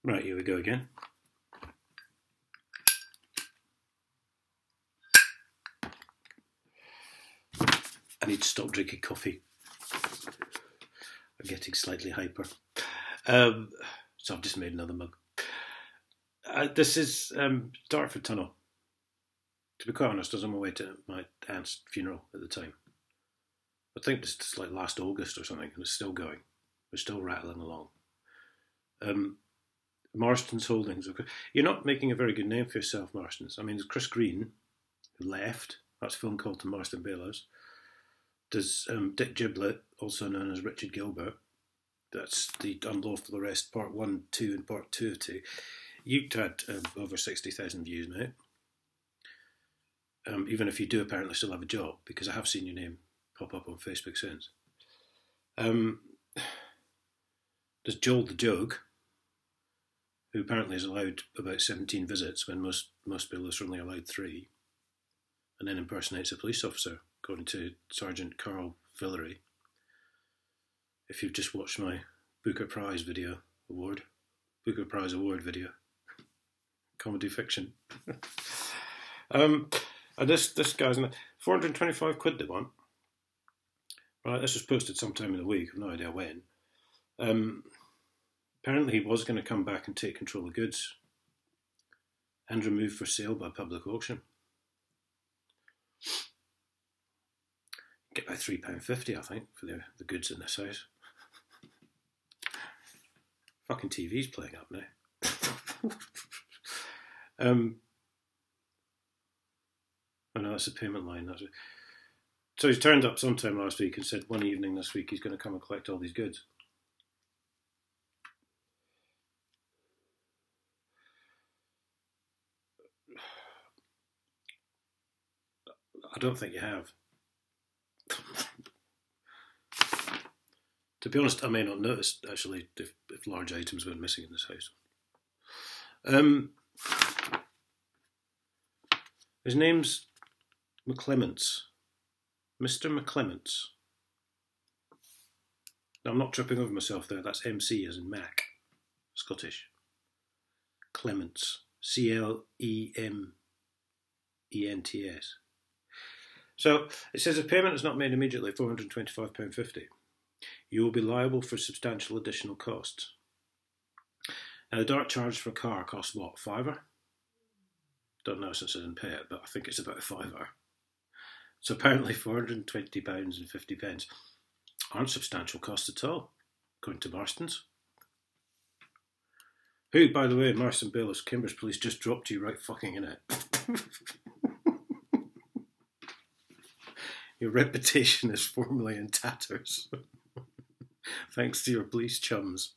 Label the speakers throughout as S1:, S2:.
S1: Right, here we go again. I need to stop drinking coffee. I'm getting slightly hyper. So I've just made another mug. This is Dartford Tunnel. To be quite honest, I was on my way to my aunt's funeral at the time. I think this is like last August or something, and it's still going. We're still rattling along. Marstons Holdings. You're not making a very good name for yourself, Marstons. I mean, there's Chris Green, who left. That's a film called To Marston Bailers. There's Dick Giblet, also known as Richard Gilbert. That's the Unlawful Arrest Part 1, 2 and Part 2 of 2. You've had over 60,000 views now. Even if you do apparently still have a job, because I have seen your name pop up on Facebook since. There's Joel the Joke, who apparently is allowed about 17 visits when most bailiffs are only allowed 3, and then impersonates a police officer, according to Sergeant Carl Villery. If you've just watched my Booker Prize Award video, comedy fiction. And this guy's in 425 quid they want. Right, this was posted sometime in the week, I've no idea when. Apparently he was going to come back and take control of goods and remove for sale by public auction. Get by £3.50, I think, for the goods in this house. Fucking TV's playing up now. I know that's a payment line. So he's turned up sometime last week and said one evening this week he's going to come and collect all these goods. I don't think you have. To be honest, I may not notice, actually, if large items went missing in this house. His name's McClements. Mr McClements. Now, I'm not tripping over myself there. That's MC as in Mac. Scottish. Clements. Clements. So, it says if payment is not made immediately, £425.50. You will be liable for substantial additional costs. Now, the dark charge for a car costs what, £5? Don't know since I didn't pay it, but I think it's about a £5. So apparently £420.50 aren't substantial costs at all, according to Marstons. Who, by the way, Marston Bailiffs, Cambridge Police just dropped you right fucking in it. Your reputation is formally in tatters. Thanks to your police chums.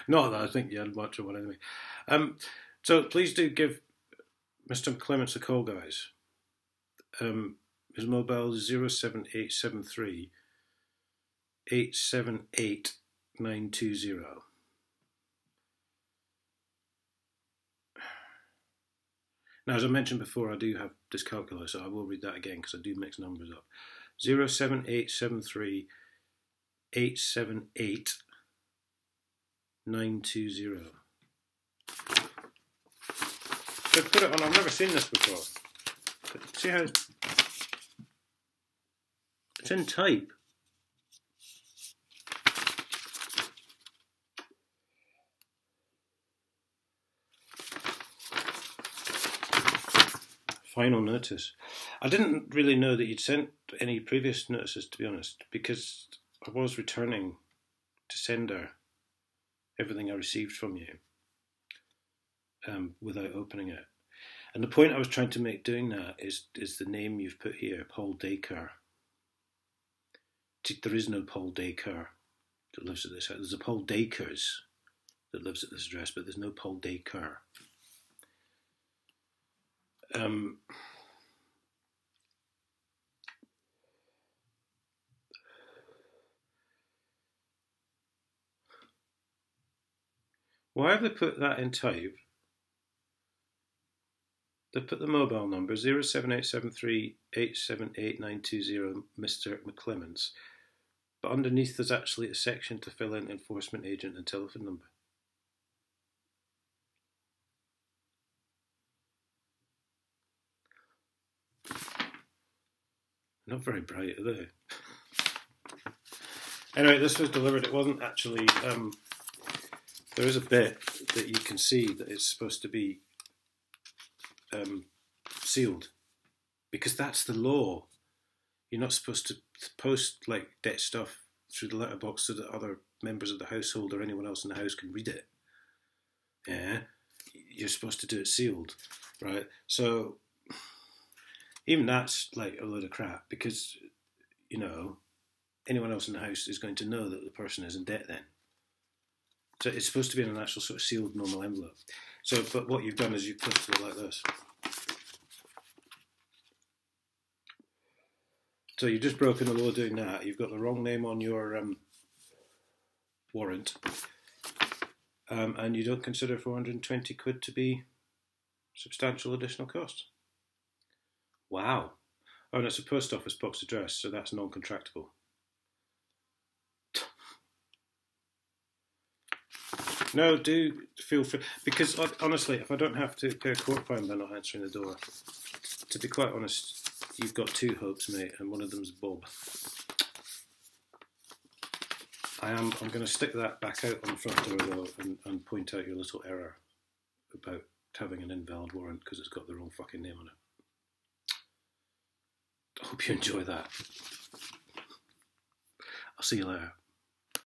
S1: Not that I think you had much of one anyway. So please do give Mr McClements a call, guys. His mobile is 07873 878 920. Now, as I mentioned before, I do have dyscalculia, so I will read that again because I do mix numbers up. 07873 878 920. So put it on, I've never seen this before. See how it's in type. Final notice. I didn't really know that you'd sent any previous notices, to be honest, because I was returning to sender everything I received from you without opening it. And the point I was trying to make doing that is the name you've put here, Paul Dacre. There is no Paul Dacre that lives at this house. There's a Paul Dacres that lives at this address, but there's no Paul Dacre. Why have they put that in type? They put the mobile number 07873 878 920, Mr McClements, but underneath there's actually a section to fill in enforcement agent and telephone number. Not very bright, are they? Anyway, this was delivered. It wasn't actually. There is a bit that you can see that it's supposed to be sealed, because that's the law. You're not supposed to post like debt stuff through the letterbox so that other members of the household or anyone else in the house can read it. Yeah, you're supposed to do it sealed, right? So even that's like a load of crap, because anyone else in the house is going to know that the person is in debt then. So it's supposed to be in an actual sort of sealed normal envelope. So, but what you've done is you've twisted it like this. So you've just broken the law doing that. You've got the wrong name on your warrant, and you don't consider 420 quid to be substantial additional cost. Wow. Oh, and it's a post office box address, so that's non-contractable. No, do feel free, because honestly, if I don't have to pay a court fine by not answering the door, to be quite honest, you've got two hopes, mate, and one of them's Bob. I'm going to stick that back out on the front door though, and point out your little error about having an invalid warrant because it's got the wrong fucking name on it. I hope you enjoy that. I'll see you later.